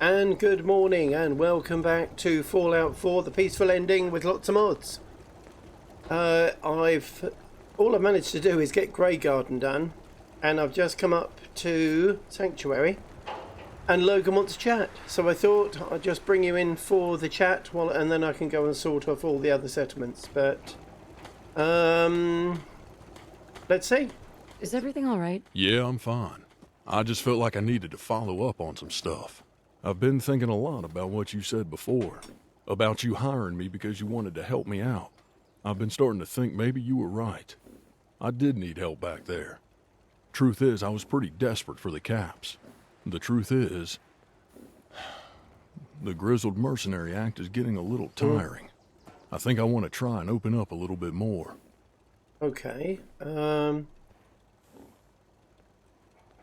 And good morning and welcome back to Fallout 4, the peaceful ending with lots of mods. All I've managed to do is get Grey Garden done, and I've just come up to Sanctuary, and Logan wants to chat, so I thought I'd just bring you in for the chat, and then I can go and sort off all the other settlements, but let's see. Is everything alright? Yeah, I'm fine. I just felt like I needed to follow up on some stuff. I've been thinking a lot about what you said before, about you hiring me because you wanted to help me out. I've been starting to think maybe you were right. I did need help back there. Truth is, I was pretty desperate for the caps. The truth is, the grizzled mercenary act is getting a little tiring. I think I want to try and open up a little bit more. Okay,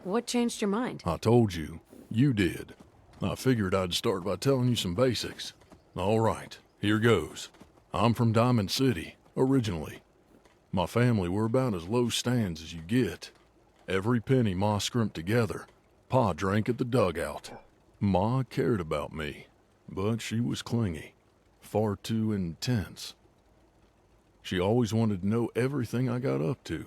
What changed your mind? I told you. You did. I figured I'd start by telling you some basics. All right, here goes. I'm from Diamond City, originally. My family were about as low stands as you get. Every penny Ma scrimped together, Pa drank at the dugout. Ma cared about me, but she was clingy, far too intense. She always wanted to know everything I got up to.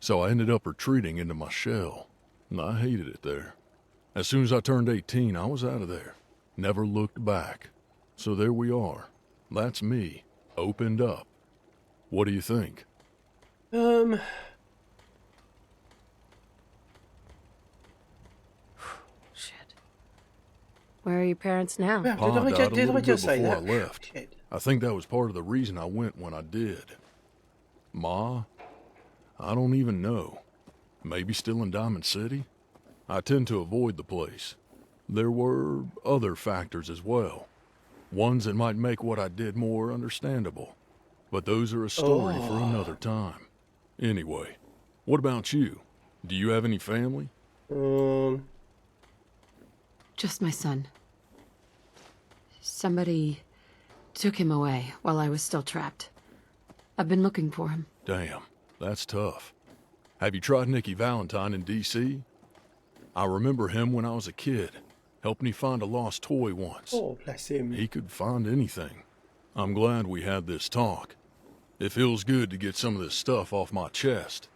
So I ended up retreating into my shell, and I hated it there. As soon as I turned 18, I was out of there. Never looked back. So there we are. That's me. Opened up. What do you think? Shit. Where are your parents now? well, Pa died a did little I bit just say before that? I left. Shit. I think that was part of the reason I went when I did. Ma? I don't even know. Maybe still in Diamond City? I tend to avoid the place. There were other factors as well. Ones that might make what I did more understandable. But those are a story for another time. Anyway, what about you? Do you have any family? Just my son. Somebody took him away while I was still trapped. I've been looking for him. Damn, that's tough. Have you tried Nicky Valentine in D.C.? I remember him when I was a kid. Helped me find a lost toy once. Oh, bless him. He could find anything. I'm glad we had this talk. It feels good to get some of this stuff off my chest.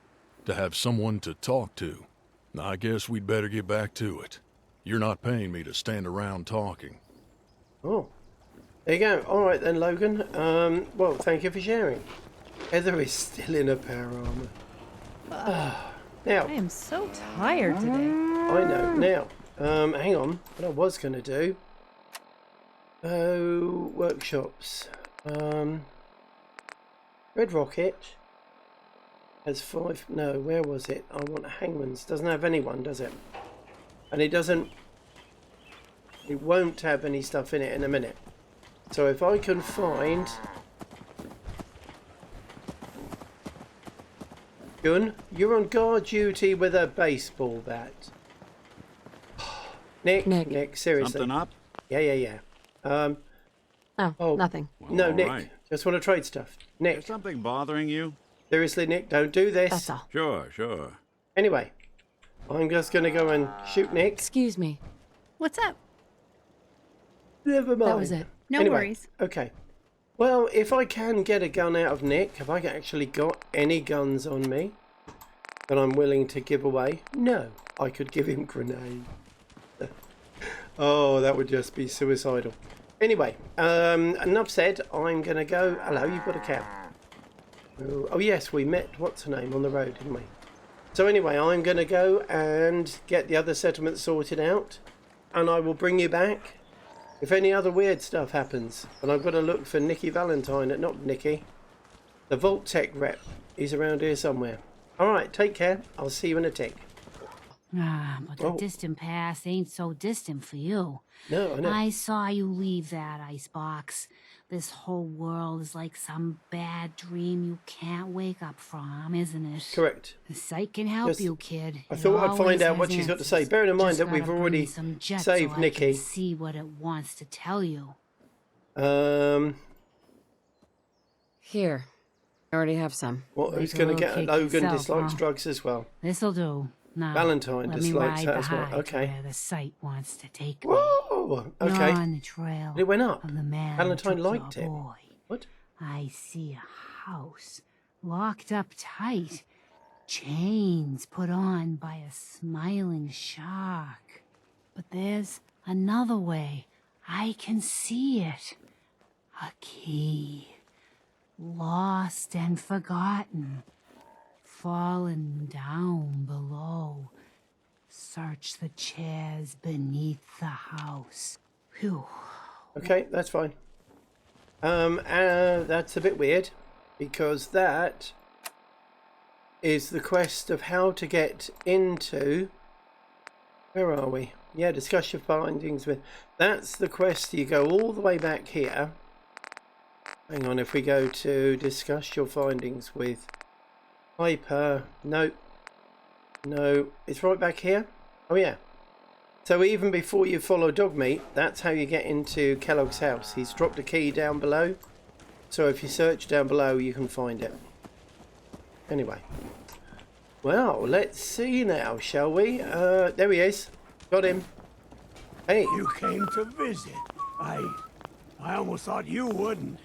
To have someone to talk to. I guess we'd better get back to it. You're not paying me to stand around talking. Oh, there you go. All right then, Logan. Well, thank you for sharing. Heather is still in her power armor. Now, I am so tired today. I know. Now, hang on. What I was going to do. Oh, workshops. Red Rocket has 5. No, where was it? I want Hangman's. Doesn't have anyone, does it? And it doesn't. It won't have any stuff in it in a minute. So if I can find. Gun, you're on guard duty with a baseball bat. Nick, seriously. Something up? Yeah. Oh, nothing. No, All Nick, right. just want to trade stuff. Is Nick, something bothering you? seriously, Nick, don't do this. That's all. Sure. Anyway, I'm just going to go and shoot Nick. Excuse me. What's up? Never mind. That was it. No Anyway, worries. Okay. Well, if I can get a gun out of Nick, have I actually got any guns on me that I'm willing to give away? No. I could give him grenade. Oh, that would just be suicidal. Anyway, enough said. I'm going to go. Hello, you've got a cab. Oh, yes, we met, what's her name, on the road, didn't we? So anyway, I'm going to go and get the other settlements sorted out. And I will bring you back if any other weird stuff happens. But I've got to look for Nicky Valentine, not Nicky. The Vault Tech rep. He's around here somewhere. Alright, take care. I'll see you in a tick. But the distant past ain't so distant for you. No, I know. I saw you leave that icebox. This whole world is like some bad dream you can't wake up from, isn't it? Correct. The site can help Just- you, kid. I It thought I'd find always out what has she's got to say. answers. Bearing in mind Just that we've gotta bring already me some jets saved so I Nicky. can see what it wants to tell you. Here. I already have some. What, who's Take a going to little get cake Logan yourself, dislikes huh? drugs as well? This'll do. Now, Valentine let me dislikes ride that the as well. high to Okay. where the sight wants to take me. Whoa! Okay. You're on the trail It went up. of the man Valentine who took liked your it. boy. What? I see a house locked up tight, chains put on by a smiling shark. But there's another way. I can see it. A key. Lost and forgotten. Fallen down below. Search the chairs beneath the house. Phew. Okay, that's fine. That's a bit weird because that is the quest of how to get into. Where are we? Yeah, discuss your findings with. That's the quest. You go all the way back here. Hang on, if we go to discuss your findings with Piper. No. No, it's right back here. Oh yeah. So even before you follow Dogmeat, that's how you get into Kellogg's house. He's dropped a key down below. So if you search down below, you can find it. Anyway. Well, let's see now, shall we? There he is. Got him. Hey. You came to visit. I almost thought you wouldn't.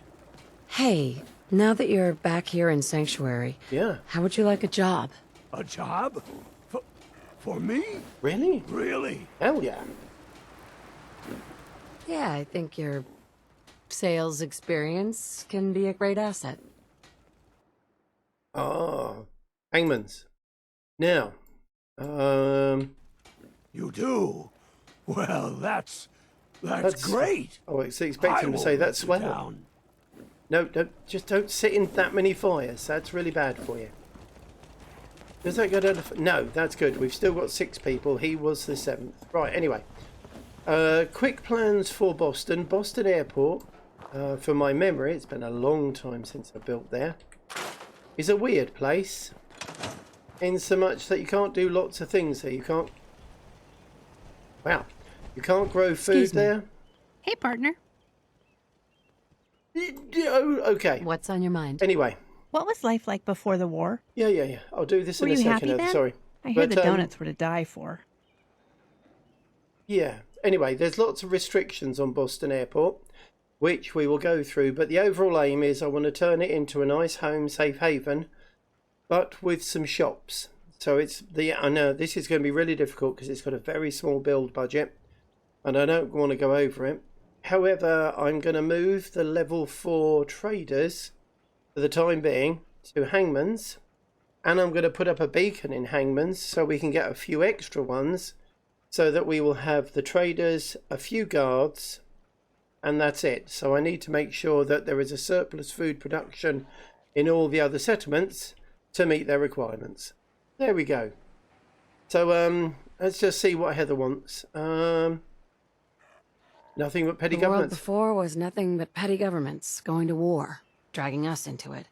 Hey, now that you're back here in Sanctuary, Yeah. how would you like a job? A job? For me? Really? Really? Hell yeah. Yeah, I think your sales experience can be a great asset. Oh. Hangman's. Now. You do? Well, that's great. I was expecting him to say that's swell. Down. No, don't sit in that many fires. That's really bad for you. Does that go down to... No, that's good. We've still got 6 people. He was the 7th. Right, anyway. Quick plans for Boston. Boston Airport, for my memory, it's been a long time since I built there, is a weird place. In so much that you can't do lots of things there. You can't... Wow. You can't grow food Excuse me. there. Hey, partner. Oh, okay. What's on your mind? Anyway. What was life like before the war? Yeah. I'll do this Were in a you second. happy Heather, then? sorry. I hear But, the donuts were to die for. Yeah. Anyway, there's lots of restrictions on Boston Airport, which we will go through. But the overall aim is I want to turn it into a nice home, safe haven, but with some shops. So I know this is going to be really difficult because it's got a very small build budget, and I don't want to go over it. However, I'm going to move the level 4 traders for the time being to Hangman's, and I'm going to put up a beacon in Hangman's so we can get a few extra ones so that we will have the traders, a few guards, and that's it. So I need to make sure that there is a surplus food production in all the other settlements to meet their requirements. There we go. So let's just see what Heather wants. Nothing but petty The world governments. before was nothing but petty governments going to war, dragging us into it,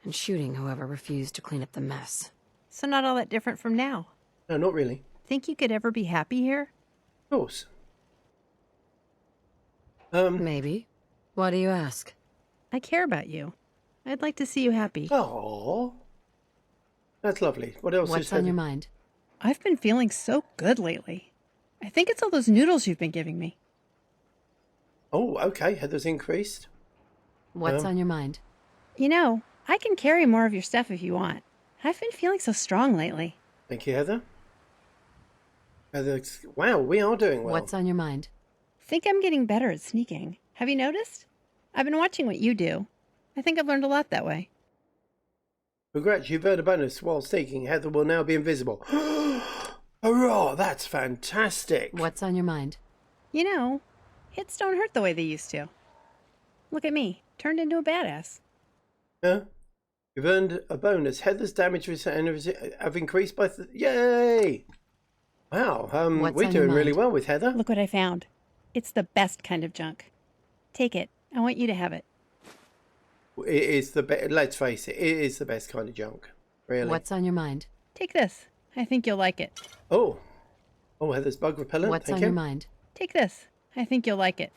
and shooting whoever refused to clean up the mess. So not all that different from now. No, not really. Think you could ever be happy here? Of course. Maybe. Why do you ask? I care about you. I'd like to see you happy. Oh, that's lovely. What else is What's on Heather? your mind? I've been feeling so good lately. I think it's all those noodles you've been giving me. Oh, okay. Heather's increased. What's on your mind? You know, I can carry more of your stuff if you want. I've been feeling so strong lately. Thank you, Heather. Wow, we are doing well. What's on your mind? Think I'm getting better at sneaking. Have you noticed? I've been watching what you do. I think I've learned a lot that way. Congrats, you've earned a bonus while sneaking. Heather will now be invisible. Hurrah, that's fantastic. What's on your mind? You know, hits don't hurt the way they used to. Look at me, turned into a badass. Huh? You've earned a bonus. Heather's damage have increased by... Yay! Wow, What's we're on your doing really mind? well with Heather. Look what I found. It's the best kind of junk. Take it. I want you to have it. It is the best. Let's face it, it is the best kind of junk. Really. What's on your mind? Take this. I think you'll like it. Oh, Heather's bug repellent. What's Thank on you. your mind? Take this. I think you'll like it.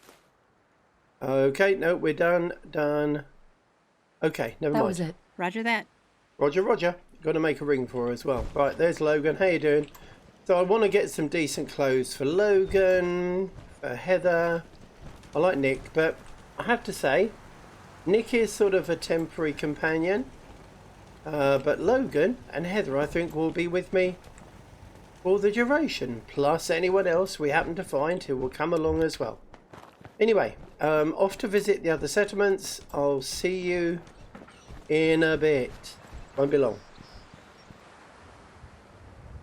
Okay, no, we're done. Okay, never That mind. was it. Roger that. Roger. got to make a ring for her as well. Right, there's Logan. How you doing? So I want to get some decent clothes for Logan, for Heather. I like Nick, but I have to say, Nick is sort of a temporary companion. But Logan and Heather, I think, will be with me for the duration. Plus anyone else we happen to find who will come along as well. Anyway, off to visit the other settlements. I'll see you in a bit. Won't be long.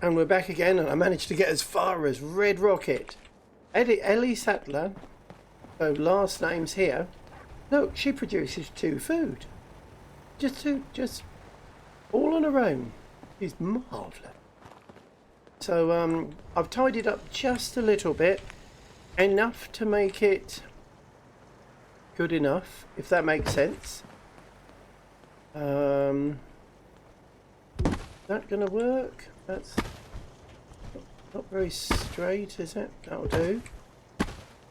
And we're back again, and I managed to get as far as Red Rocket. Ellie Sattler, so last name's here. Look, she produces 2 food. Just 2, just all on her own. She's marvellous. So I've tidied up just a little bit. Enough to make it good enough, if that makes sense. That gonna work? That's not very straight, is it? That'll do.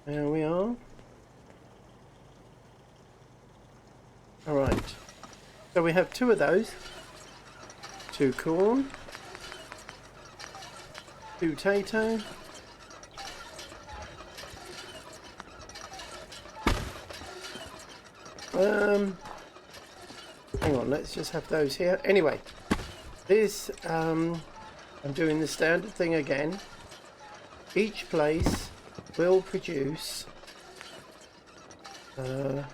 There we are. Alright. So we have 2 of those. 2 corn. 2 potato. Hang on, let's just have those here. Anyway, this, I'm doing the standard thing again. Each place will produce 12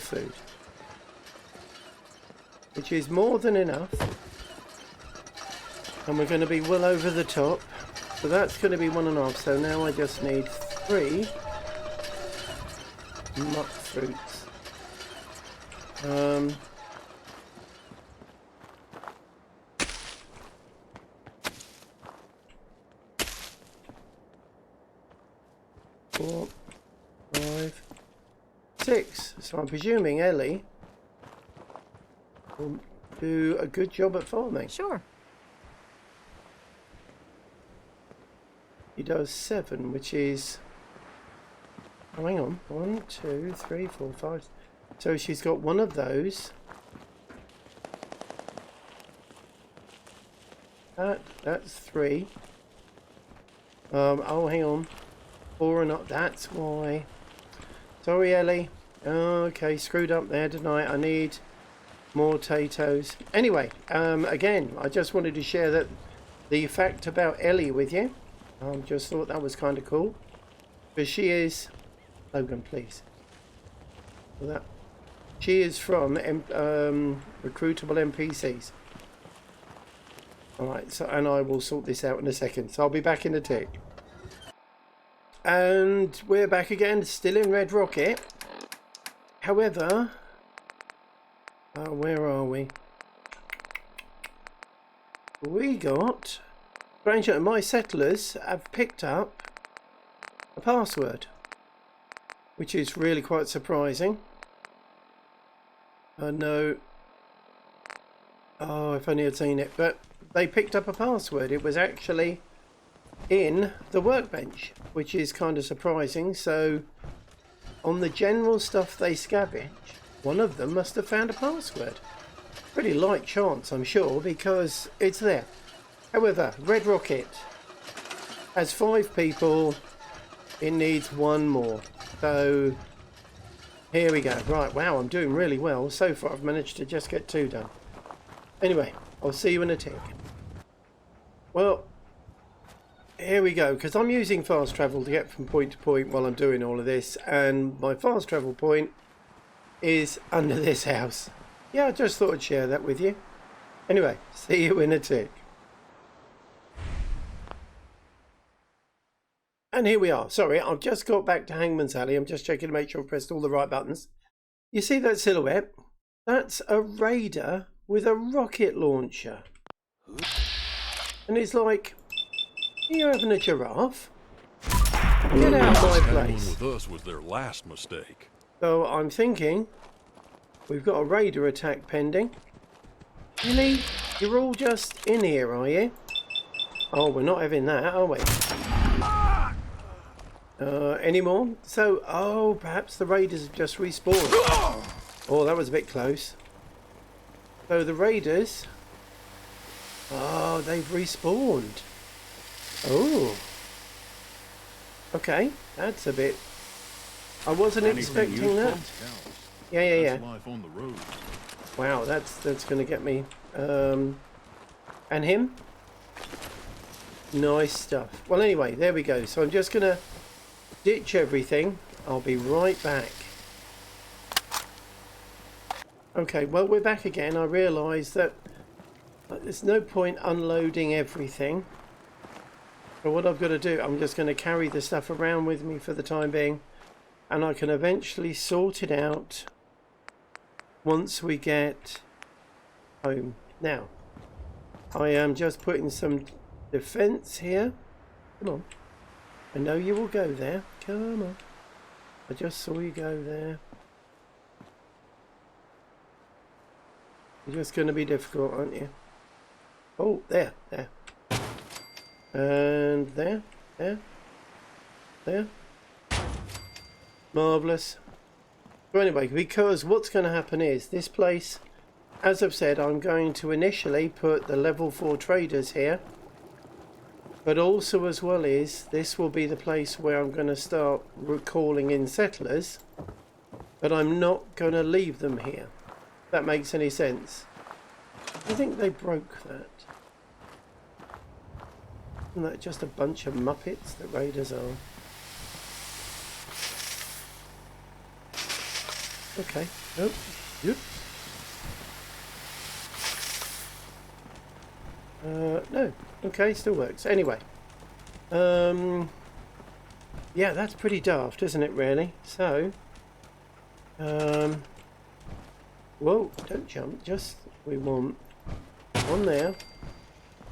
food, which is more than enough. And we're going to be well over the top. So that's going to be 1.5. So now I just need 3 nut fruits. 4, 5, 6. So I'm presuming Ellie will do a good job at farming. Sure. He does 7, which is... Oh, hang on. 1, 2, 3, 4, 5. So she's got 1 of those. That's 3. Oh, hang on. 4 and up. That's why. Sorry, Ellie. Okay, screwed up there, didn't I? I need more potatoes. Anyway, again, I just wanted to share that the fact about Ellie with you. Just thought that was kind of cool. Because she is... Logan, please. That. She is from recruitable NPCs. Alright, so and I will sort this out in a second. So I'll be back in a tick. And we're back again, still in Red Rocket. However... where are we? We got... Stranger, my settlers have picked up a password, which is really quite surprising. No. Oh, if only I'd seen it. But they picked up a password. It was actually in the workbench, which is kind of surprising. So on the general stuff they scavenge, one of them must have found a password. Pretty light chance, I'm sure, because it's there. However, Red Rocket has 5 people. It needs 1 more. So here we go. Right, wow, I'm doing really well. So far I've managed to just get 2 done. Anyway, I'll see you in a tick. Well, here we go, because I'm using fast travel to get from point to point while I'm doing all of this, and my fast travel point is under this house. Yeah, I just thought I'd share that with you. Anyway, see you in a tick. And here we are. Sorry, I've just got back to Hangman's Alley. I'm just checking to make sure I've pressed all the right buttons. You see that silhouette? That's a raider with a rocket launcher. And it's like, are you having a giraffe? Get out of my place. With us was their last mistake. So I'm thinking we've got a raider attack pending. Really? You're all just in here, are you? Oh, we're not having that, are we? Any more? So, oh, perhaps the raiders have just respawned. Oh, that was a bit close. So the raiders... Oh, they've respawned. Oh. Okay, that's a bit... I wasn't expecting that. Yeah. Life on the road. Wow, that's going to get me. And him? Nice stuff. Well, anyway, there we go. So I'm just going to ditch everything. I'll be right back. Okay, well, we're back again. I realise that there's no point unloading everything. But what I've got to do, I'm just going to carry the stuff around with me for the time being. And I can eventually sort it out once we get home. Now, I am just putting some defense here. Come on. I know you will go there. Come on. I just saw you go there. You're just going to be difficult, aren't you? Oh, there. And there. Marvellous. So anyway, because what's going to happen is this place, as I've said, I'm going to initially put the level 4 traders here. But also as well is, this will be the place where I'm going to start calling in settlers. But I'm not going to leave them here. If that makes any sense. I think they broke that. Isn't that just a bunch of muppets that raiders are? Okay. Nope. Yep. No. Okay, still works. Anyway. Yeah, that's pretty daft, isn't it, really? So, whoa, don't jump. Just, we want one there.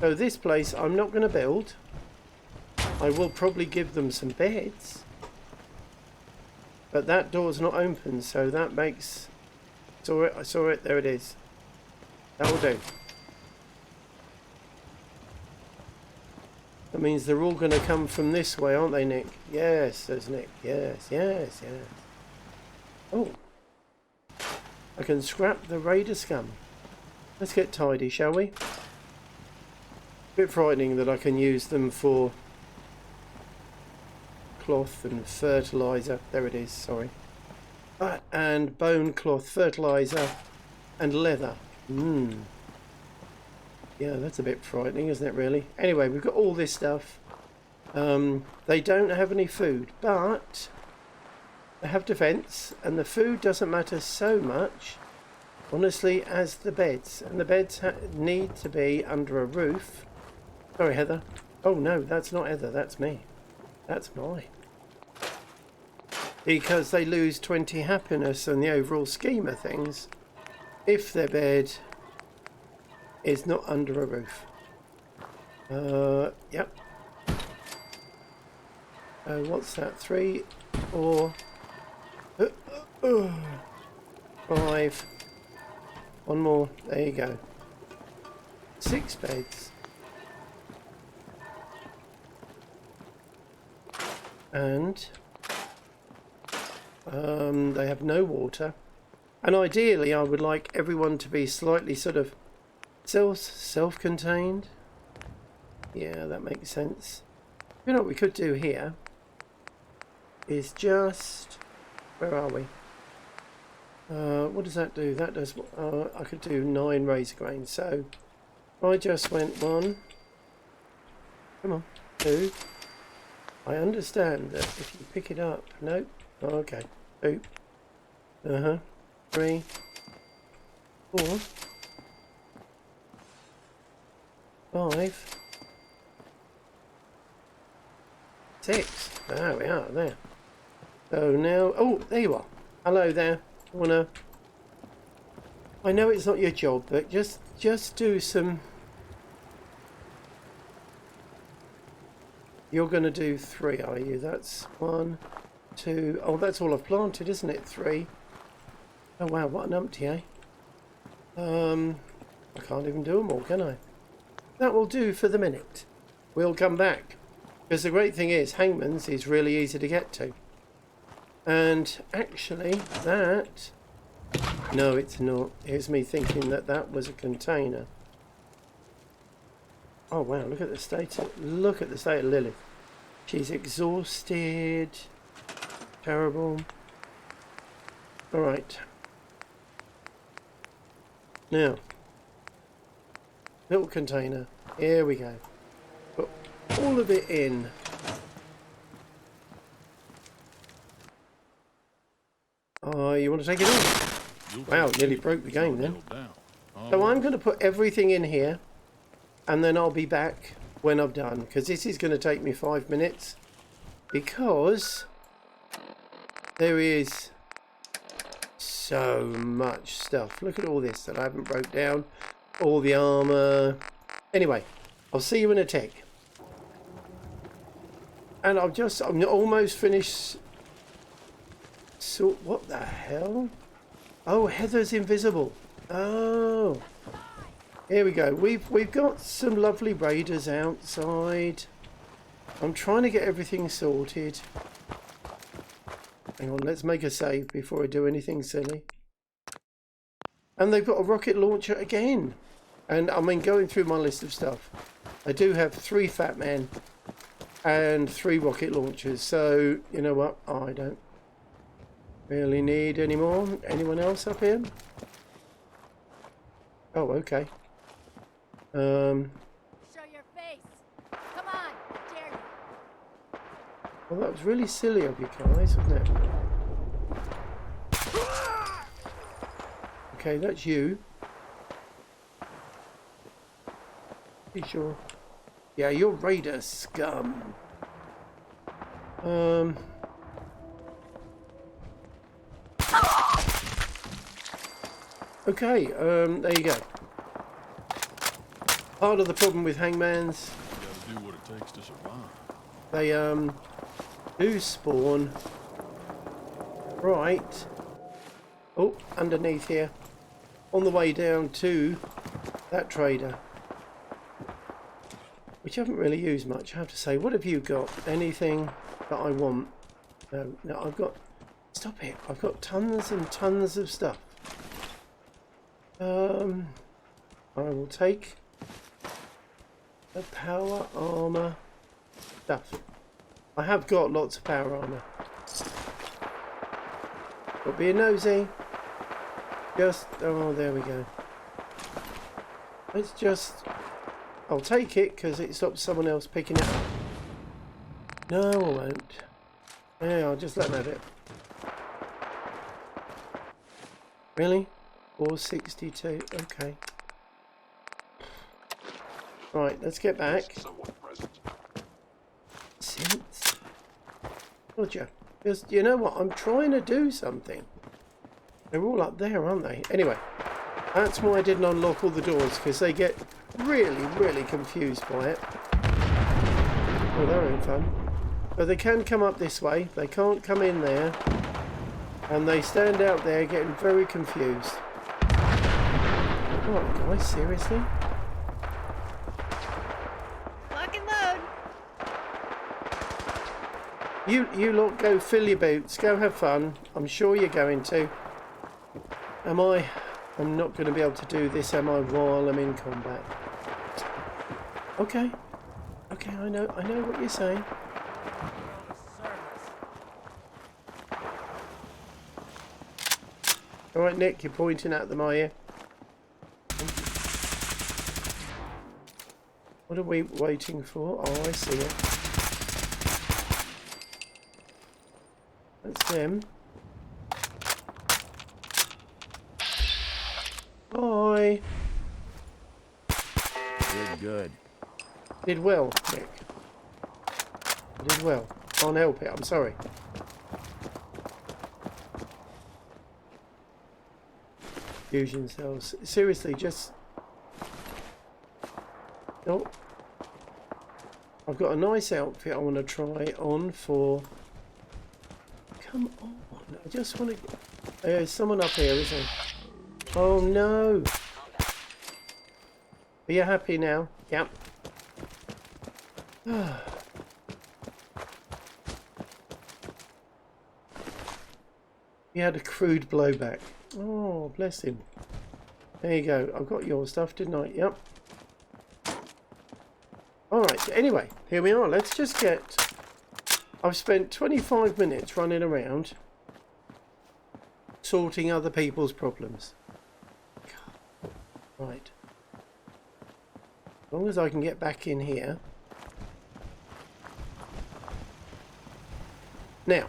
So this place I'm not going to build. I will probably give them some beds. But that door's not open, so that makes... I saw it, there it is. That will do. That means they're all going to come from this way, aren't they, Nick? Yes, says Nick. Yes. Oh. I can scrap the raider scum. Let's get tidy, shall we? Bit frightening that I can use them for cloth and fertilizer. There it is, sorry. And bone cloth, fertilizer and leather. Yeah, that's a bit frightening, isn't it, really? Anyway, we've got all this stuff. They don't have any food, but they have defense, and the food doesn't matter so much, honestly, as the beds. And the beds need to be under a roof. Sorry, Heather. Oh, no, that's not Heather. That's me. That's mine. Because they lose 20 happiness in the overall scheme of things if their bed is not under a roof. Yep. What's that? 3, 4, 5. One more. There you go. 6 beds. And they have no water. And ideally I would like everyone to be slightly sort of self-contained. Yeah, that makes sense. You know what we could do here is just... Where are we? What does that do? That does... I could do 9 razor grains. So I just went 1. Come on. 2. I understand that if you pick it up... Nope. Okay. 2. 3. 4. 5. 6. There we are, there. So now... Oh, there you are. Hello there. I know it's not your job, but just do some... You're going to do 3, are you? That's 1, 2... Oh, that's all I've planted, isn't it? 3. Oh, wow, what an umpty, eh? I can't even do them all, can I? That will do for the minute. We'll come back. Because the great thing is, Hangman's is really easy to get to. And actually, that No, it's not. Here's me thinking that that was a container. Oh wow, look at the state of Lilith. She's exhausted. Terrible. Alright. Now. Little container. Here we go. Put all of it in. Oh, you want to take it all? Wow, nearly broke the game then. So I'm going to put everything in here. And then I'll be back when I'm done. Because this is going to take me 5 minutes. Because there is so much stuff. Look at all this that I haven't broke down. All the armor. Anyway, I'll see you in a tick. And I'm almost finished. So what the hell? Oh, Heather's invisible. Oh, here we go. We've got some lovely raiders outside. I'm trying to get everything sorted. Hang on, let's make a save before I do anything silly. And they've got a rocket launcher again. And I mean, going through my list of stuff, I do have 3 Fat Men and 3 rocket launchers. So, you know what? I don't really need any more. Anyone else up here? Oh, okay. Show your face. Come on, I dare you. Well, that was really silly of you guys, wasn't it? Okay, that's you. You sure? Yeah, you're raider scum. Okay, there you go. Part of the problem with hangmans, You gotta do what it takes to survive. they do spawn right underneath here on the way down to that trader, which I haven't really used much, I have to say. What have you got? Anything that I want? No, I've got, stop it, I've got tons and tons of stuff. I will take the power armor stuff. I have got lots of power armor. Got being nosy. Just, oh, there we go. Let's just, I'll take it because it stops someone else picking it up. No, I won't. Yeah, I'll just let them have it. Really? 462, okay. Right, let's get back. Since Roger, because you know what, I'm trying to do something. They're all up there, aren't they? Anyway, that's why I didn't unlock all the doors, because they get really, really confused by it. Oh, they're having fun. But they can come up this way, they can't come in there, and they stand out there getting very confused. What, guys, seriously? Lock and load. You lot go fill your boots, go have fun. I'm sure you're going to. Am I? I'm not going to be able to do this, am I, while I'm in combat? Okay. Okay, I know what you're saying. Alright, Nick, you're pointing at them, are you? What are we waiting for? Oh, I see it. That's them. Bye. Good. Did well, Nick. Did well. Can't help it, I'm sorry. Fusion cells. Seriously, just... Oh. I've got a nice outfit I want to try on for... Come on. I just want to... There's someone up here, isn't there? Oh no. Are you happy now? Yep. You had a crude blowback. Oh, bless him. There you go. I've got your stuff, didn't I? Yep. Alright, anyway, here we are. Let's just get... I've spent 25 minutes running around sorting other people's problems. Right. As long as I can get back in here. Now,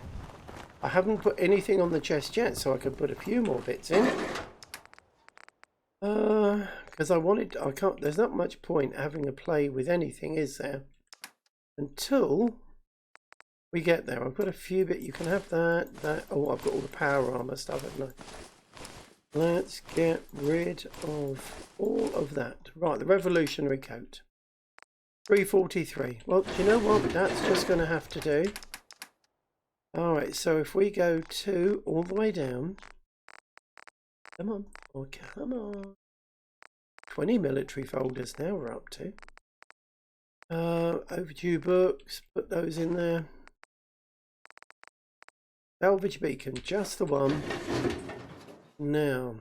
I haven't put anything on the chest yet, so I can put a few more bits in. Because I can't, there's not much point having a play with anything, is there? Until we get there. I've got a few bits, you can have that. Oh, I've got all the power armor stuff, haven't I? Let's get rid of all of that. Right, the revolutionary coat. 343. Well, do you know what? That's just going to have to do. Alright, so if we go to all the way down. Come on. Oh, come on. 20 military folders now we're up to. Overdue books. Put those in there. Salvage beacon. Just the one. Now.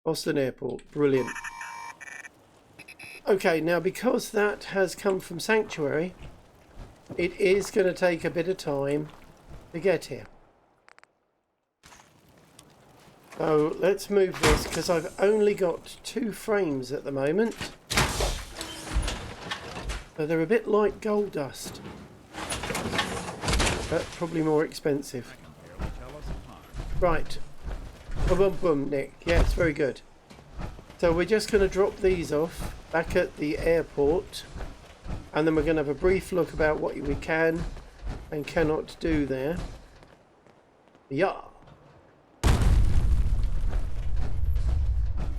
Boston Airport. Brilliant. Okay, now because that has come from Sanctuary, it is going to take a bit of time to get here. So let's move this because I've only got 2 frames at the moment. So they're a bit like gold dust, but probably more expensive. Right. Boom, boom, boom, Nick. Yes, very good. So we're just going to drop these off back at the airport. And then we're going to have a brief look about what we can and cannot do there. Yeah.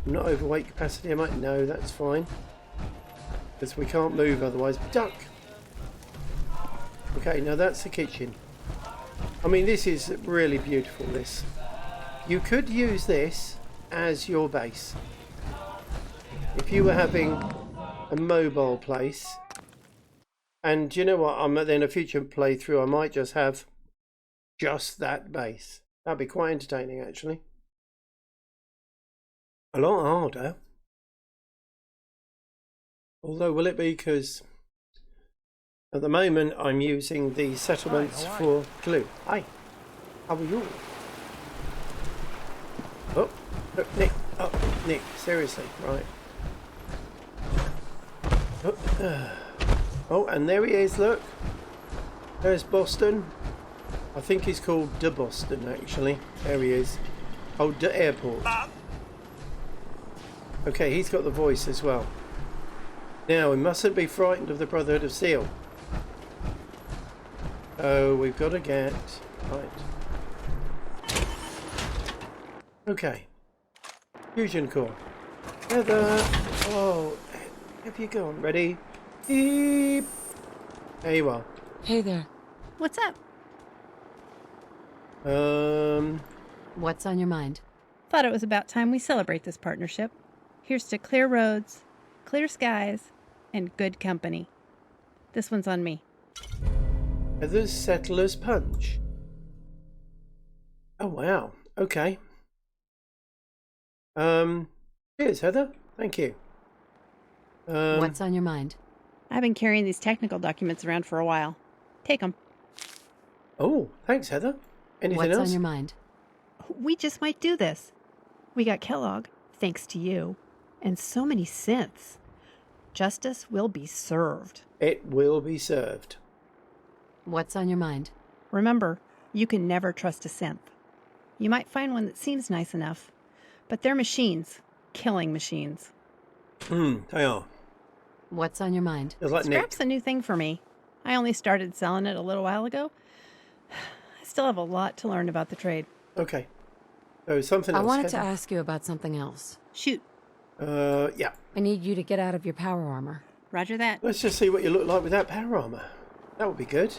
Not overweight capacity, I might. No, that's fine. Because we can't move otherwise. Duck! Okay, now that's the kitchen. I mean, this is really beautiful, this. You could use this as your base. If you were having a mobile place. And you know what? In a future playthrough, I might just have just that base. That'd be quite entertaining, actually. A lot harder. Although, will it be? Because at the moment, I'm using the settlements for glue. Hi. How are you? Oh, look, Nick. Oh, Nick. Seriously, right. Oh, and there he is, look. There's Boston. I think he's called De Boston, actually. There he is. Oh, De Airport. Okay, he's got the voice as well. Now, we mustn't be frightened of the Brotherhood of Steel. Oh, we've got to get... Right. Okay. Fusion core. Heather. Oh, have you gone? Ready? Beep. There you are. Hey there. What's up? What's on your mind? Thought it was about time we celebrate this partnership. Here's to clear roads, clear skies, and good company. This one's on me. Heather's Settler's Punch. Oh, wow. Okay. Cheers, Heather. Thank you. What's on your mind? I've been carrying these technical documents around for a while. Take them. Oh, thanks, Heather. Anything What's else? on your mind? We just might do this. We got Kellogg, thanks to you, and so many synths. Justice will be served. It will be served. What's on your mind? Remember, you can never trust a synth. You might find one that seems nice enough, but they're machines, killing machines. They are. What's on your mind? It's like Nick. Scrap's a new thing for me. I only started selling it a little while ago. I still have a lot to learn about the trade. Okay. So something else. I wanted to Heather? ask you about something else. Shoot. Yeah. I need you to get out of your power armor. Roger that. Let's just see what you look like with that power armor. That would be good.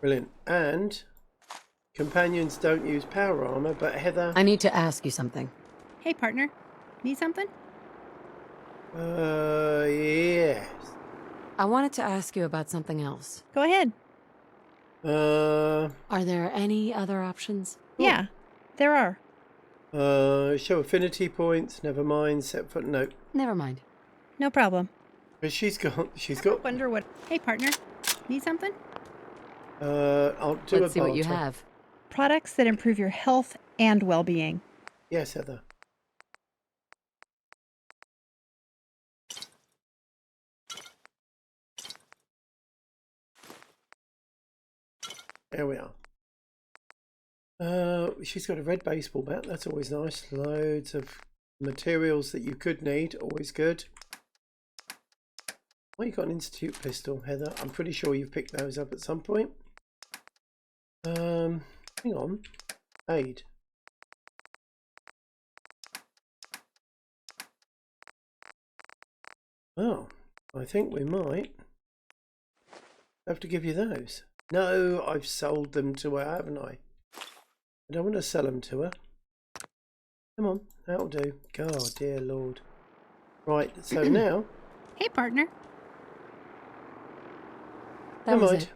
Brilliant. And companions don't use power armor, but Heather... I need to ask you something. Hey, partner. Need something? Yes. I wanted to ask you about something else. Go ahead. Are there any other options? Yeah, there are. Show affinity points. Never mind. Set foot. No. Never mind. No problem. But she's got. Wonder what. Hey, partner. Need something? I'll do Let's a see what you barter. have. Products that improve your health and well-being. Yes, Heather. There we are. She's got a red baseball bat. That's always nice. Loads of materials that you could need. Always good. Well, you got an institute pistol, Heather. I'm pretty sure you've picked those up at some point. Hang on. Aid. Oh, I think we might have to give you those. No, I've sold them to her, haven't I? I don't want to sell them to her. Come on, that'll do. God, dear Lord. Right, so now... Hey, partner. That was it.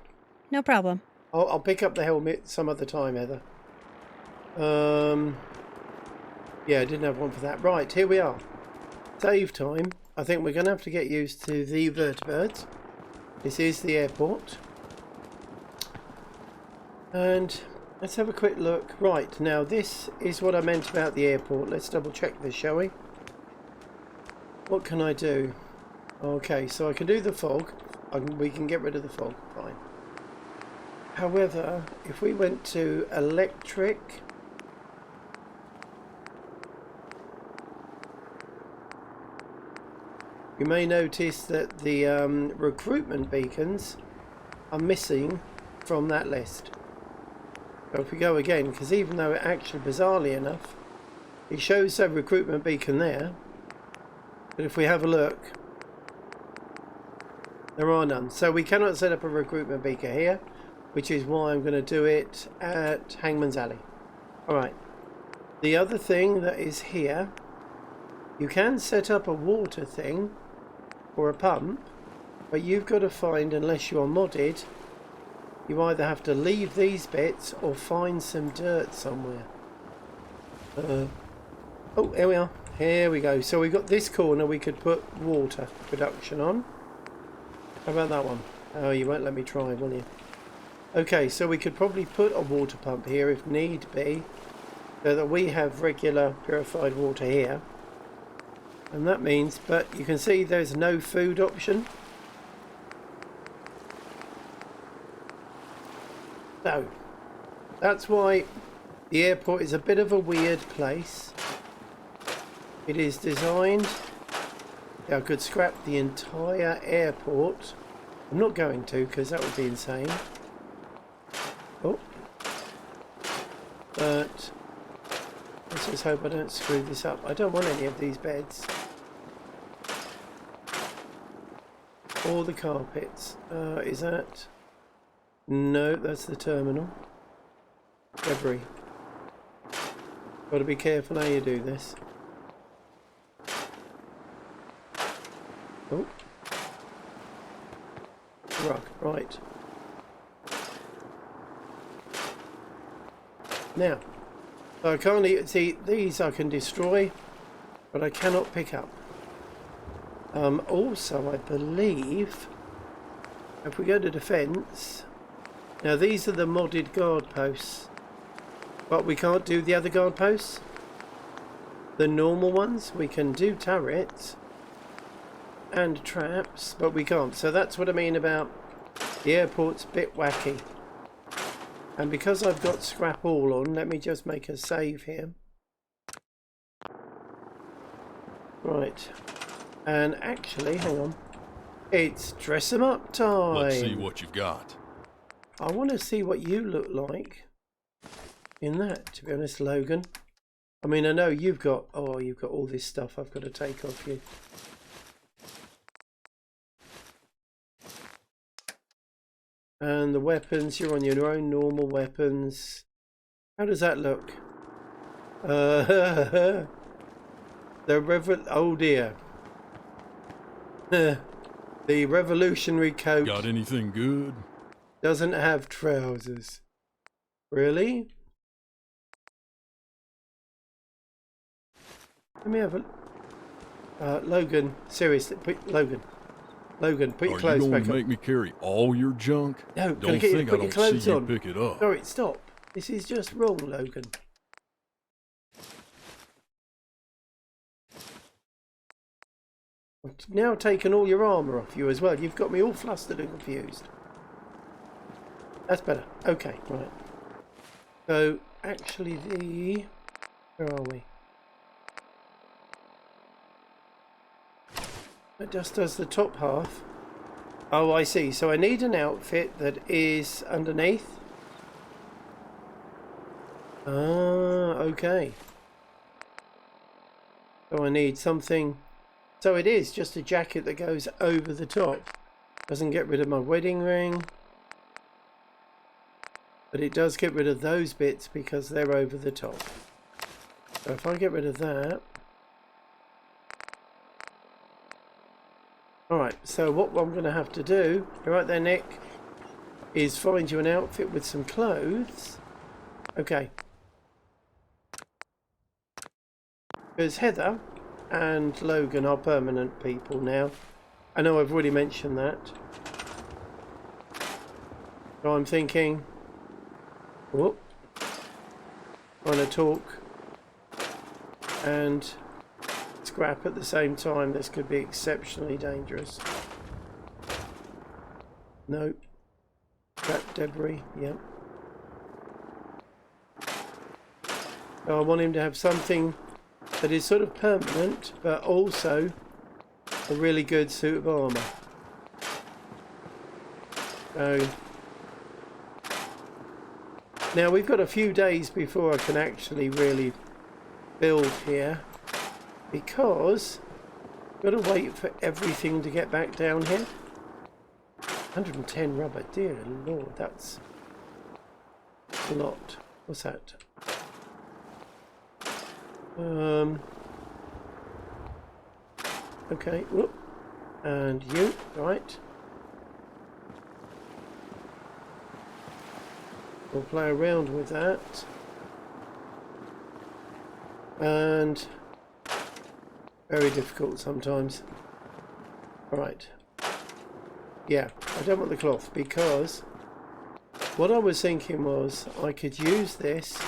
No problem. I'll pick up the helmet some other time, Heather. Yeah, I didn't have one for that. Right, here we are. Save time. I think we're going to have to get used to the vertibirds. This is the airport. And let's have a quick look. Right, now this is what I meant about the airport. Let's double check this, shall we? What can I do? Okay, so I can do the fog. We can get rid of the fog. Fine. However, if we went to electric... You may notice that the recruitment beacons are missing from that list. So if we go again, because even though it actually, bizarrely enough, it shows a recruitment beacon there, but if we have a look, there are none. So we cannot set up a recruitment beacon here, which is why I'm going to do it at Hangman's Alley. Alright. The other thing that is here, you can set up a water thing, or a pump, but you've got to find, unless you're modded, you either have to leave these bits or find some dirt somewhere. Oh, here we are. Here we go. So we've got this corner we could put water production on. How about that one? Oh, you won't let me try, will you? Okay, so we could probably put a water pump here if need be, so that we have regular purified water here. And that means, but you can see there's no food option. So, that's why the airport is a bit of a weird place. It is designed... Yeah, I could scrap the entire airport. I'm not going to, because that would be insane. Oh. But... let's just hope I don't screw this up. I don't want any of these beds. Or the carpets. Is that... No, that's the terminal. Debris. Got to be careful how you do this. Oh. Rug, right. Now, so I can't see these I can destroy, but I cannot pick up. Also, I believe if we go to defence, now these are the modded guard posts, but we can't do the other guard posts. The normal ones we can do turrets and traps, but we can't. So that's what I mean about the airport's a bit wacky. And because I've got scrap all on, let me just make a save here. Right. And actually, hang on. It's dress 'em up time. Let's see what you've got. I want to see what you look like in that, to be honest, Logan. I mean, I know you've got... Oh, you've got all this stuff I've got to take off you. And the weapons, you're on your own normal weapons. How does that look? The oh dear. The revolutionary coat. Got anything good? Doesn't have trousers. Really? Let me have a... Logan, seriously, Logan, put your clothes Are you back going to make me carry all your junk? No, Don't gotta get you to think I put your don't clothes see you on. pick it up. Sorry, stop. This is just wrong, Logan. I've now taken all your armour off you as well. You've got me all flustered and confused. That's better. Okay, right. So, actually where are we? That just does the top half. Oh, I see. So I need an outfit that is underneath. Ah, okay. So I need something. So it is just a jacket that goes over the top. Doesn't get rid of my wedding ring. But it does get rid of those bits because they're over the top. So if I get rid of that. Alright, so what I'm going to have to do, you're right there Nick, is find you an outfit with some clothes. Okay. Because Heather and Logan are permanent people now. I know I've already mentioned that. So I'm thinking, whoop, trying to talk and scrap at the same time. This could be exceptionally dangerous. Nope. Scrap debris, yep. So I want him to have something that is sort of permanent, but also a really good suit of armour. So now we've got a few days before I can actually really build here, because I've got to wait for everything to get back down here. 110 rubber, dear lord, that's a lot. What's that? Okay, whoop. And you, right. We'll play around with that. And very difficult sometimes. Alright. Yeah, I don't want the cloth because what I was thinking was I could use this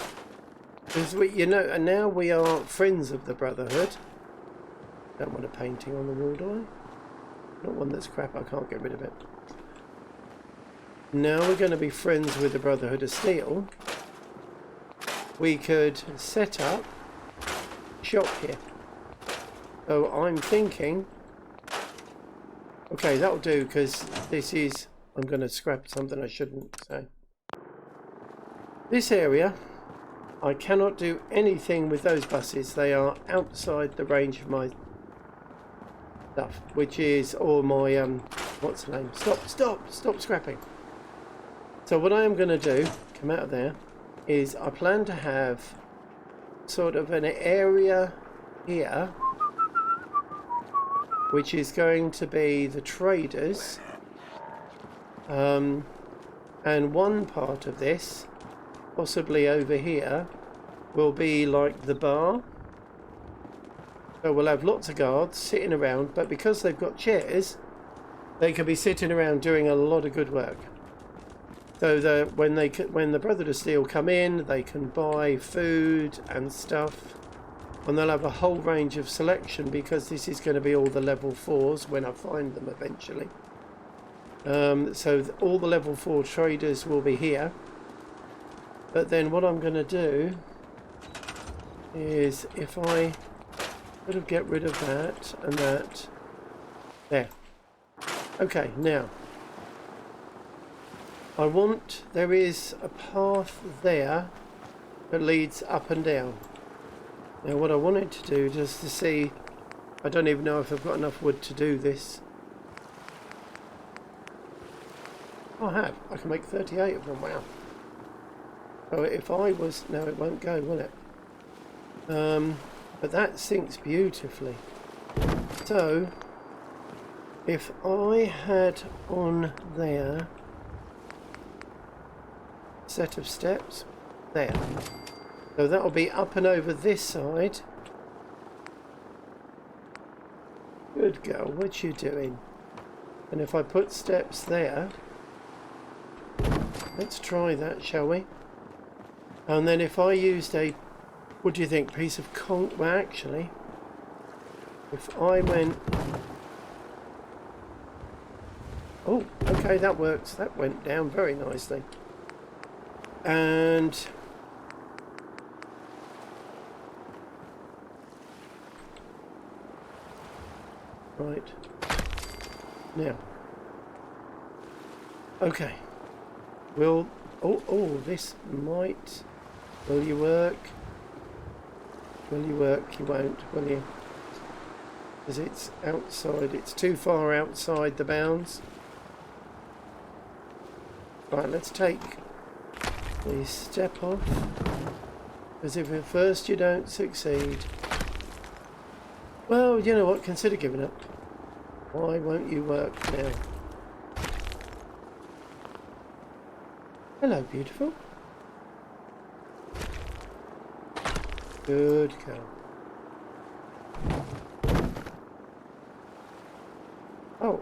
because we, you know, and now we are friends of the Brotherhood. Don't want a painting on the wall, do I? Not one that's crap, I can't get rid of it. Now we're going to be friends with the Brotherhood of Steel. We could set up shop here. So I'm thinking, okay, that'll do, because this is, I'm going to scrap something I shouldn't say. This area, I cannot do anything with those buses. They are outside the range of my stuff, which is, or my, what's the name? Stop scrapping. So what I am going to do, come out of there, is I plan to have sort of an area here, which is going to be the traders, and one part of this, possibly over here, will be like the bar. So we'll have lots of guards sitting around, but because they've got chairs, they can be sitting around doing a lot of good work. So when the Brotherhood of Steel come in, they can buy food and stuff, and they'll have a whole range of selection, because this is going to be all the level 4s when I find them eventually. So all the level 4 traders will be here. But then what I'm going to do is, if I sort of get rid of that and that, there. Okay, now I want, there is a path there that leads up and down. Now what I wanted to do, just to see, I don't even know if I've got enough wood to do this. Oh, I have. I can make 38 of them, wow. So if I was, no it won't go, will it? But that sinks beautifully. So if I had on there, set of steps. There. So that'll be up and over this side. Good girl, what you doing? And if I put steps there, let's try that, shall we? And then if I used a, what do you think, piece of well actually, if I went, oh, okay, that works. That went down very nicely. And right now, okay, will this might, will you work? Will you work? You won't, will you? Because it's outside, it's too far outside the bounds. Right, let's take the step off, because if at first you don't succeed, well, you know what, consider giving up. Why won't you work now? Hello, beautiful. Good girl. Oh,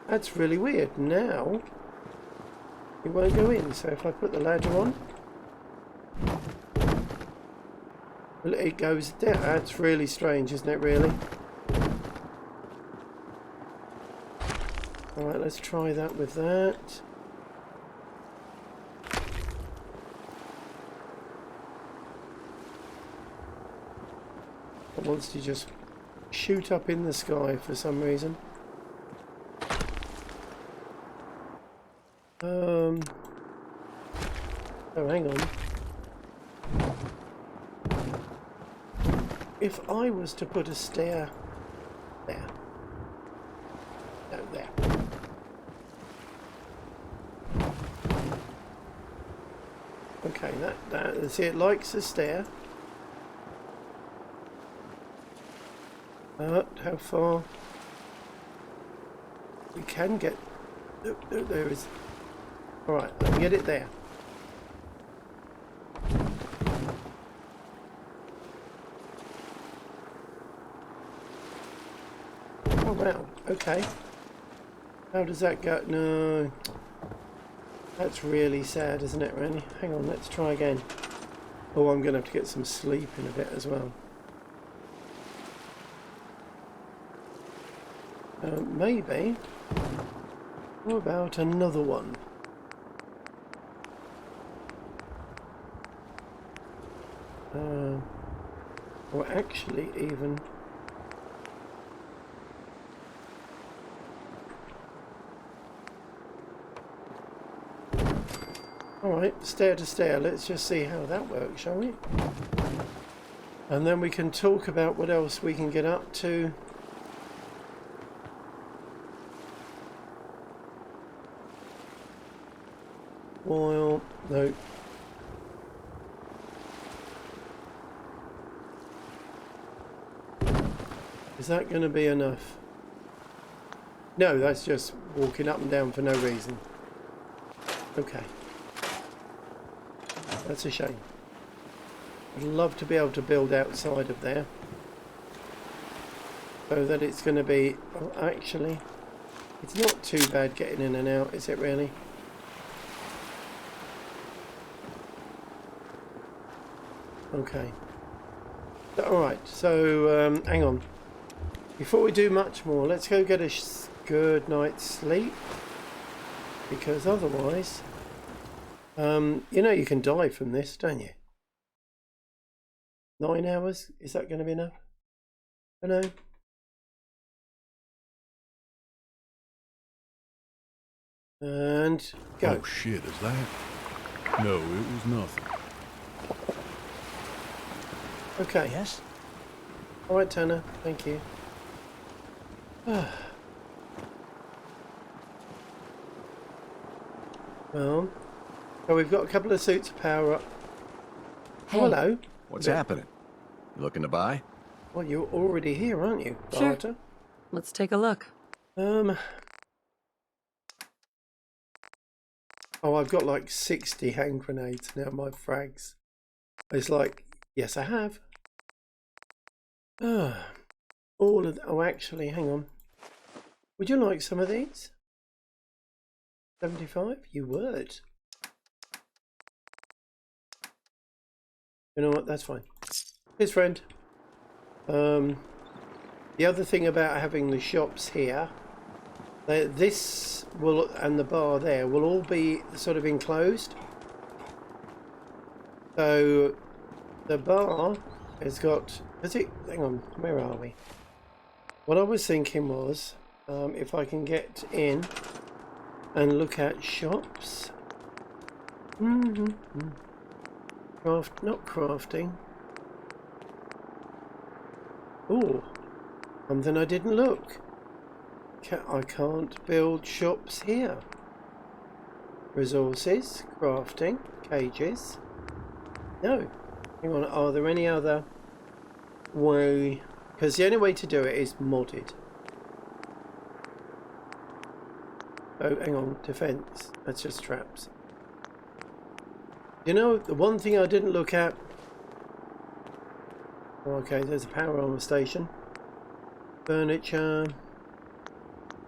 that's really weird. Now it won't go in, so if I put the ladder on, well, it goes down. That's really strange, isn't it, really? Alright, let's try that with that. It wants to just shoot up in the sky for some reason. Oh, hang on. If I was to put a stair there. No, there. Okay, see, it likes a stair. How far? We can get. There is. Alright, I can get it there. Oh wow, okay. How does that go? No. That's really sad, isn't it, really? Hang on, let's try again. Oh, I'm going to have to get some sleep in a bit as well. Maybe. What about another one? Or actually even... Alright, stair to stair. Let's just see how that works, shall we? And then we can talk about what else we can get up to. While... no. Is that going to be enough? No, that's just walking up and down for no reason. Okay. That's a shame. I'd love to be able to build outside of there. So that it's going to be... well, actually, it's not too bad getting in and out, is it really? Okay. Alright, so hang on. Before we do much more, let's go get a good night's sleep. Because otherwise... you know you can die from this, don't you? 9 hours? Is that going to be enough? I don't know. And go. Oh shit, is that? No, it was nothing. Okay. Yes? Alright, Tanner. Thank you. Well, so we've got a couple of suits of power up. Hey. Oh, hello. What's happening? You looking to buy? Well, you're already here, aren't you, Sure. Barter? Let's take a look. Oh, I've got like 60 hand grenades now, my frags. It's like, yes, I have. Ah, all of oh, actually, hang on. Would you like some of these? 75? You would. You know what? That's fine. Here's friend. The other thing about having the shops here, this will and the bar there will all be sort of enclosed. So the bar has got. Hang on. Where are we? What I was thinking was, if I can get in and look at shops. Not crafting. Oh, something I didn't look. I can't build shops here. Resources, crafting, cages. No. Hang on, are there any other way? Because the only way to do it is modded. Oh, hang on, defense. That's just traps. You know, the one thing I didn't look at. Okay, there's a power armor station. Furniture.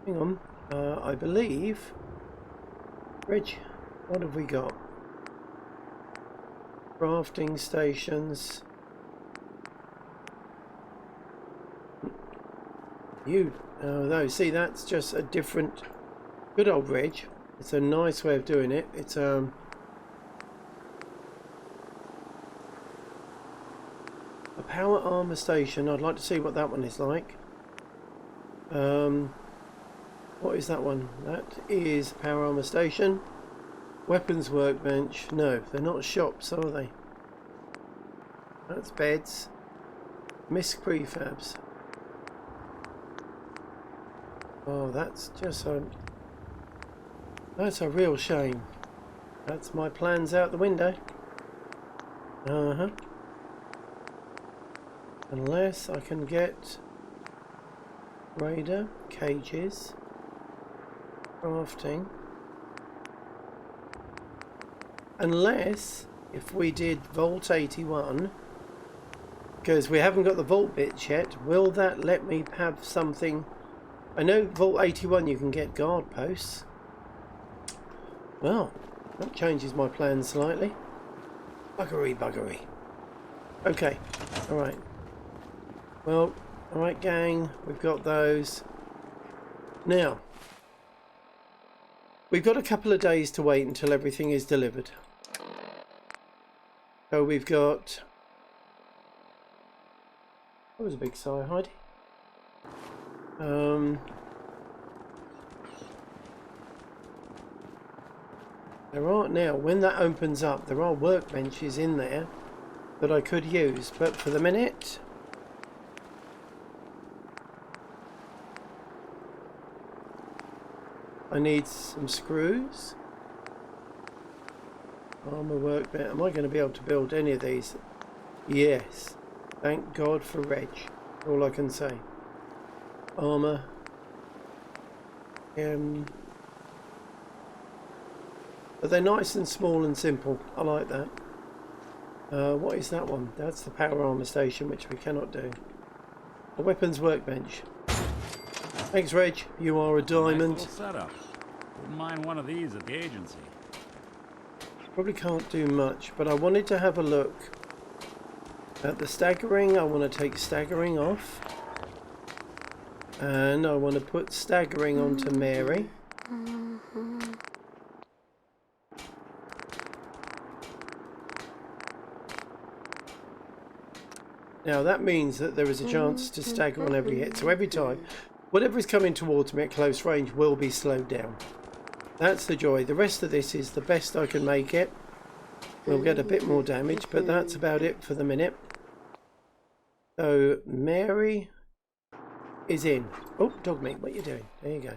Hang on. I believe. Reg, what have we got? Crafting stations. No, see, that's just a different. Good old Reg. It's a nice way of doing it. It's a power armor station. I'd like to see what that one is like. What is that one? That is power armor station. Weapons workbench. No, they're not shops, are they? That's beds. Misc prefabs. Oh, that's just a. That's a real shame. That's my plans out the window. Unless I can get raider, cages, crafting. Unless if we did Vault 81, because we haven't got the Vault bits yet, will that let me have something? I know Vault 81 you can get guard posts. Well, that changes my plans slightly. Buggery. Okay, alright. Well, alright gang, we've got those. Now, we've got a couple of days to wait until everything is delivered. So we've got... That was a big sigh, Heidi. There are now, when that opens up, there are workbenches in there that I could use, but for the minute, I need some screws. Armor workbench. Am I going to be able to build any of these? Yes. Thank God for Reg. All I can say. Armor. But they're nice and small and simple. I like that. What is that one? That's the power armor station, which we cannot do. A weapons workbench. Thanks, Reg. You are a diamond. Nice little setup. Wouldn't mind one of these at the agency. Probably can't do much, but I wanted to have a look at the staggering. I want to take staggering off. And I want to put staggering onto Mary. Now that means that there is a chance to stagger on every hit. So every time, whatever is coming towards me at close range will be slowed down. That's the joy. The rest of this is the best I can make it. We'll get a bit more damage, but that's about it for the minute. So Mary is in. Oh, dog meat, what are you doing? There you go.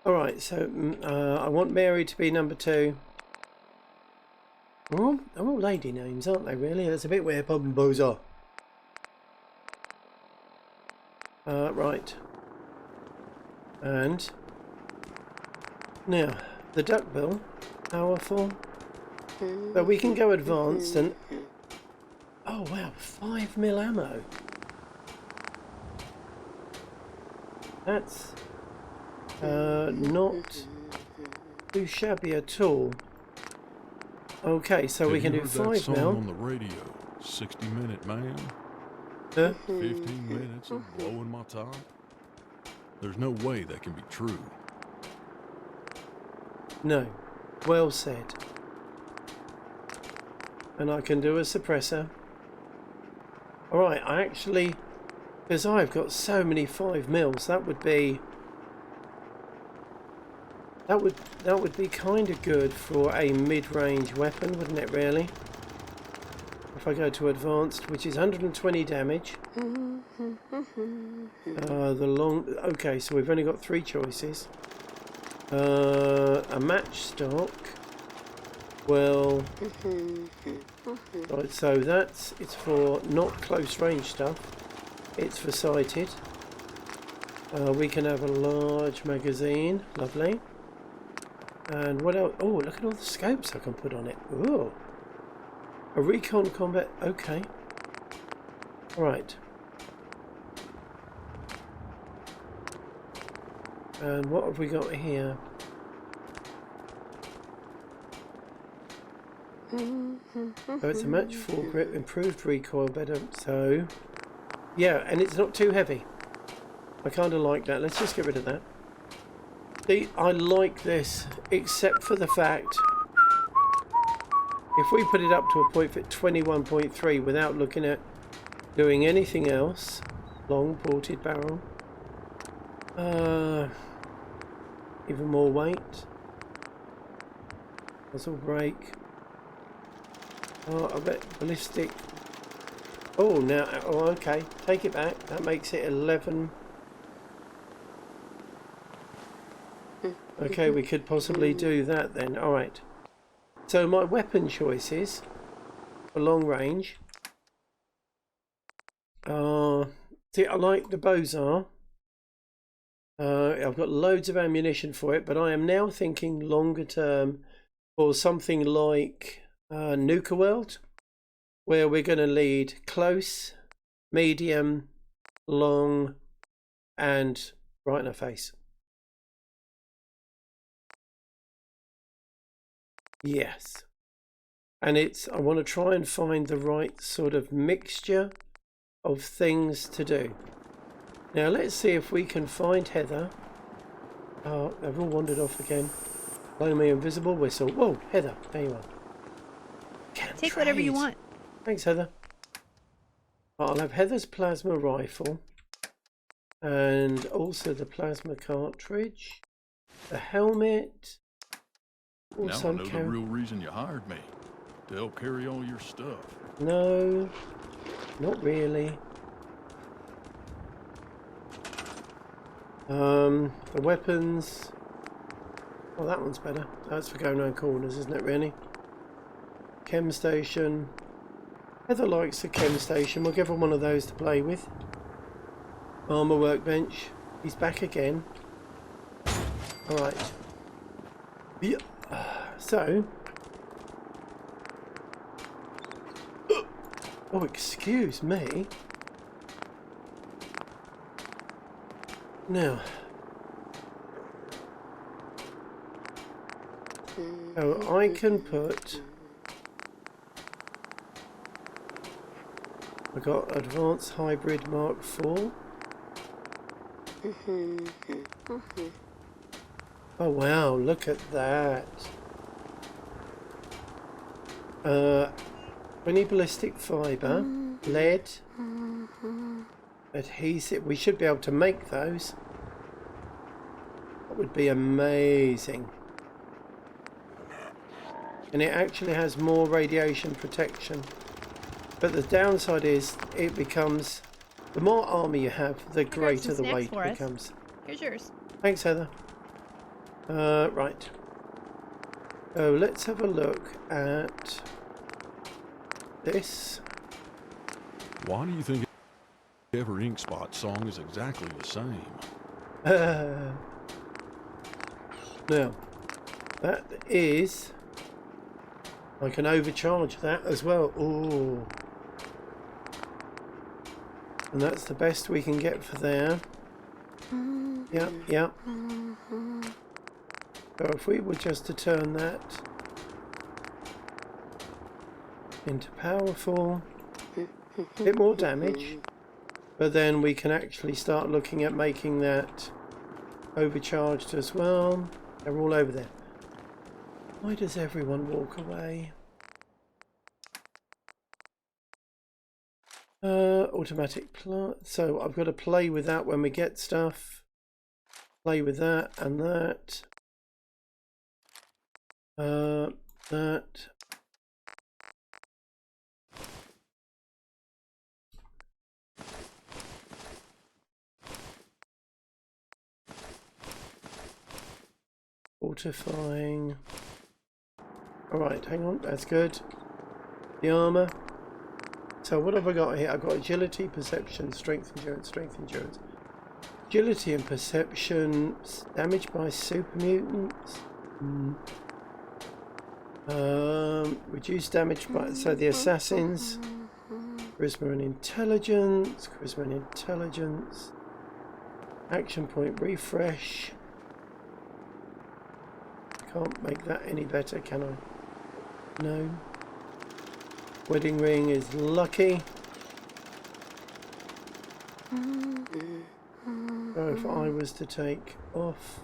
Alright, so I want Mary to be number 2. Oh, they're all lady names, aren't they, really? That's a bit where Bob and Bows are. Right. And now, the duckbill powerful. So we can go advanced and... Oh wow, 5mm ammo. That's not too shabby at all. Okay, so we can do 5mm. On the radio, 60-minute man. 15 minutes of blowing my top. There's no way that can be true. No. Well said. And I can do a suppressor. Alright, I actually... Because I've got so many 5mm, that would be... That would be kind of good for a mid-range weapon, wouldn't it, really? If I go to advanced, which is 120 damage. Okay, so we've only got 3 choices. A match stock. Well, right, so it's for not close range stuff. It's for sighted. We can have a large magazine. Lovely. And what else? Oh, look at all the scopes I can put on it. Ooh. A recon combat. Okay. Right. And what have we got here? So it's a match full grip, improved recoil, better. So, yeah, and it's not too heavy. I kind of like that. Let's just get rid of that. See, I like this, except for the fact if we put it up to a point at 21.3 without looking at doing anything else, long ported barrel, even more weight, muzzle brake. Oh, I bet ballistic. Oh, now, oh, okay, take it back. That makes it 11. Okay, we could possibly do that then. Alright. So my weapon choices for long range are... See, I like the Bozar. I've got loads of ammunition for it, but I am now thinking longer term for something like Nuka World, where we're going to lead close, medium, long, and right in the face. Yes. And I want to try and find the right sort of mixture of things to do. Now let's see if we can find Heather. Oh, they've all wandered off again. Blow me invisible whistle. Whoa, Heather, there you are. Take whatever you want. Thanks, Heather. I'll have Heather's plasma rifle. And also the plasma cartridge. The helmet. Also, now I know the real reason you hired me. To help carry all your stuff. No, not really. The weapons. Oh, that one's better. That's for going around corners, isn't it, really? Chem station. Heather likes the chem station. We'll give her one of those to play with. Armour workbench. He's back again. Alright. Yeah. So. Oh, excuse me. Now. So I can put... I got Advanced Hybrid Mark IV. Oh wow, look at that. 20 ballistic fibre, lead, adhesive. We should be able to make those. That would be amazing. And it actually has more radiation protection. But the downside is it becomes... The more armour you have, the greater the weight becomes. Here's yours. Thanks, Heather. Right. So let's have a look at this. Why do you think every Ink Spot song is exactly the same? Now, that is I can overcharge that as well. Ooh. And that's the best we can get for there. Yep, yep. So if we were just to turn that into powerful, a bit more damage, but then we can actually start looking at making that overcharged as well. They're all over there. Why does everyone walk away? Automatic plant. So I've got to play with that when we get stuff. Play with that and that. That. Fortifying. Alright, hang on, that's good. The armour. So what have I got here? I've got agility, perception, strength, endurance, strength, endurance. Agility and perception, damage by super mutants. Reduced damage by, so the assassins. Charisma and intelligence, action point refresh. Can't make that any better, can I? No. Wedding ring is lucky. So if I was to take off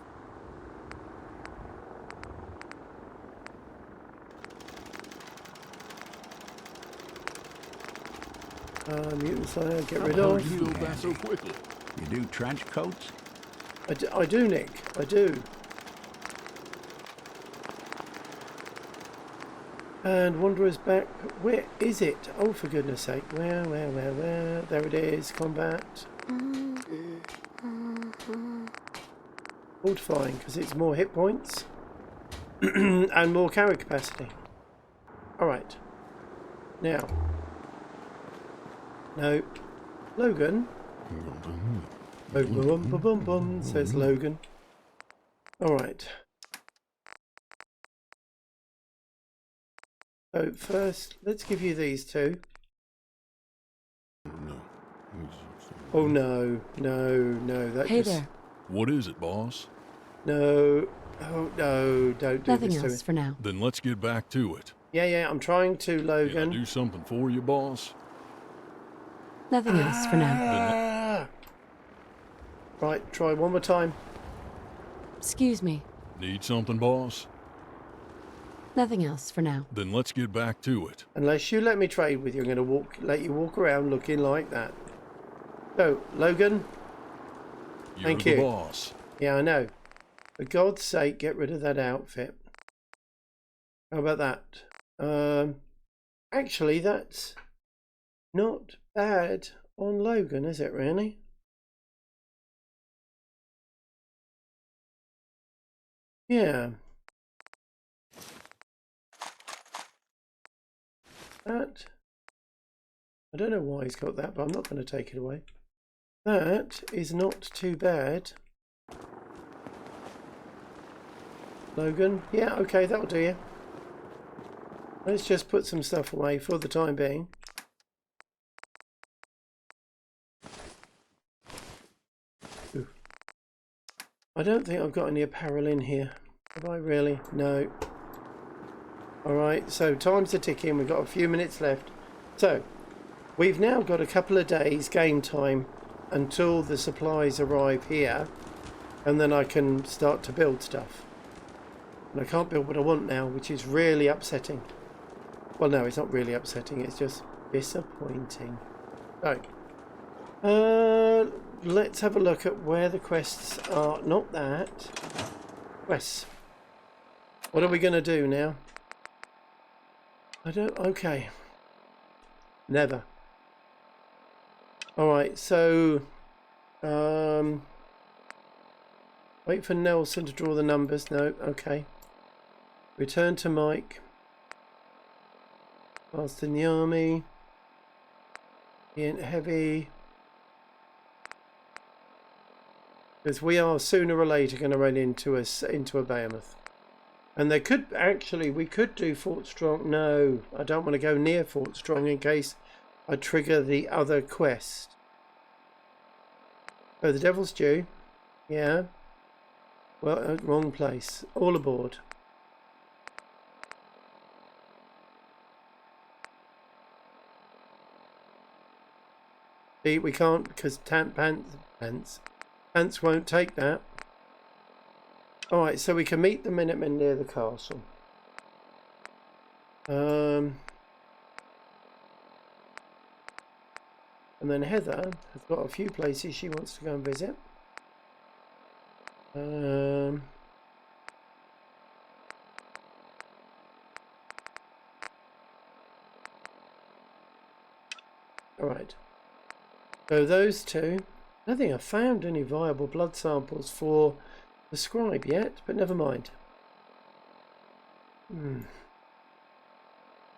mutant slayer, get rid of. You healed that so quickly. You do trench coats? I do, Nick. I do. And Wanderer's back. Where is it? Oh, for goodness sake. Where? There it is. Combat. Fortifying, because it's more hit points. And more carry capacity. Alright. Now. No. Logan. Boom, boom, boom, boom, says Logan. Alright. So first, let's give you these two. No. Oh no, that Hey just... there. What is it, boss? No. Oh no, don't do Nothing this to me. else for now. Then let's get back to it. Yeah, I'm trying to, Can I Logan. do something for you, boss? Nothing else for now. Ah! Right, try one more time. Excuse me. Need something, boss? Nothing else for now. Then let's get back to it. Unless you let me trade with you, I'm going to let you walk around looking like that. So, Logan. You're Thank the you. boss. Yeah, I know. For God's sake, get rid of that outfit. How about that? Actually, that's not bad on Logan, is it really? Yeah. That. I don't know why he's got that, but I'm not going to take it away. That is not too bad. Logan, yeah, okay, that'll do you. Let's just put some stuff away for the time being. Ooh. I don't think I've got any apparel in here. Have I really? No. Alright, so time's a ticking. We've got a few minutes left. So, we've now got a couple of days game time until the supplies arrive here. And then I can start to build stuff. And I can't build what I want now, which is really upsetting. Well, no, it's not really upsetting. It's just disappointing. So, let's have a look at where the quests are. Not that. Quests. What are we going to do now? I don't... Okay. Never. Alright, so... wait for Nelson to draw the numbers. No, okay. Return to Mike. Fast in the army. He ain't heavy. Because we are sooner or later going to run into a behemoth. And they could actually, we could do Fort Strong. No, I don't want to go near Fort Strong in case I trigger the other quest. Oh, the Devil's Due. Yeah. Well, wrong place. All aboard. See, we can't because Pants won't take that. Alright, so we can meet the Minutemen near the castle. And then Heather has got a few places she wants to go and visit. Alright. So those two. I don't think I've found any viable blood samples for the scribe yet, but never mind.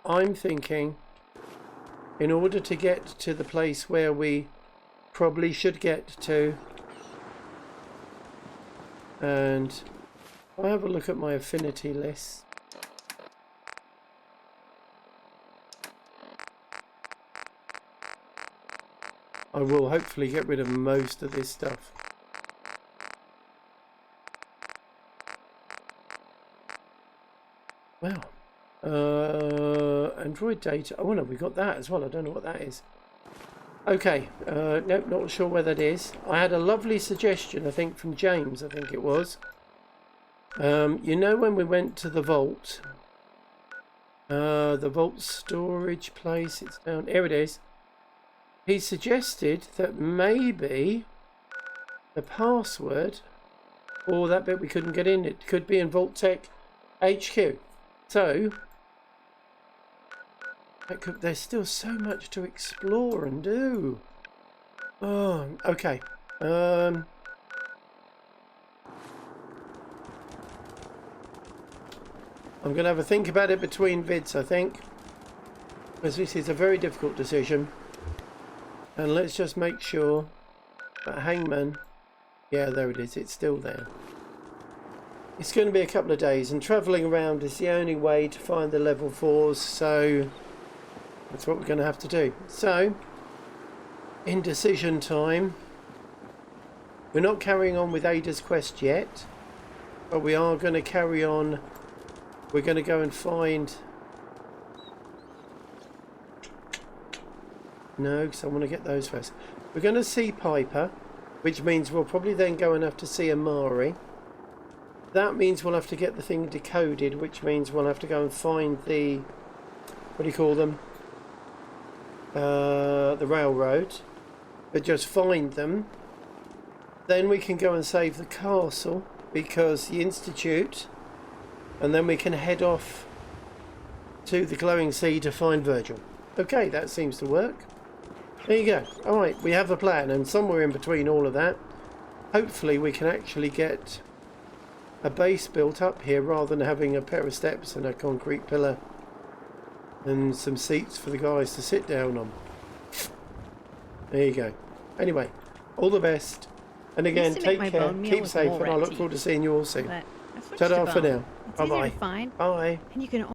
I'm thinking in order to get to the place where we probably should get to, and I'll have a look at my affinity list. I will hopefully get rid of most of this stuff. Wow. Android data. Oh no, we got that as well. I don't know what that is. Okay. Nope, not sure where that is. I had a lovely suggestion, I think, from James, I think it was. You know when we went to the vault? The vault storage place. It's down. Here it is. He suggested that maybe the password, or that bit we couldn't get in, it could be in Vault Tech HQ. So, there's still so much to explore and do. Oh, okay. I'm going to have a think about it between vids, I think. Because this is a very difficult decision. And let's just make sure that Hangman... Yeah, there it is. It's still there. It's going to be a couple of days, and travelling around is the only way to find the level 4s, so that's what we're going to have to do. So, in decision time, we're not carrying on with Ada's quest yet, but we are going to carry on. We're going to go and find... No, because I want to get those first. We're going to see Piper, which means we'll probably then go and have to see Amari. That means we'll have to get the thing decoded, which means we'll have to go and find the... What do you call them? The railroad. But just find them. Then we can go and save the castle, because the Institute... And then we can head off to the Glowing Sea to find Virgil. Okay, that seems to work. There you go. Alright, we have a plan, and somewhere in between all of that, hopefully we can actually get a base built up here rather than having a pair of steps and a concrete pillar and some seats for the guys to sit down on. There you go. Anyway, all the best. And again, take care, keep safe, and I look forward to seeing you all soon. Ta-da for now. Bye-bye. Bye. Bye. And you can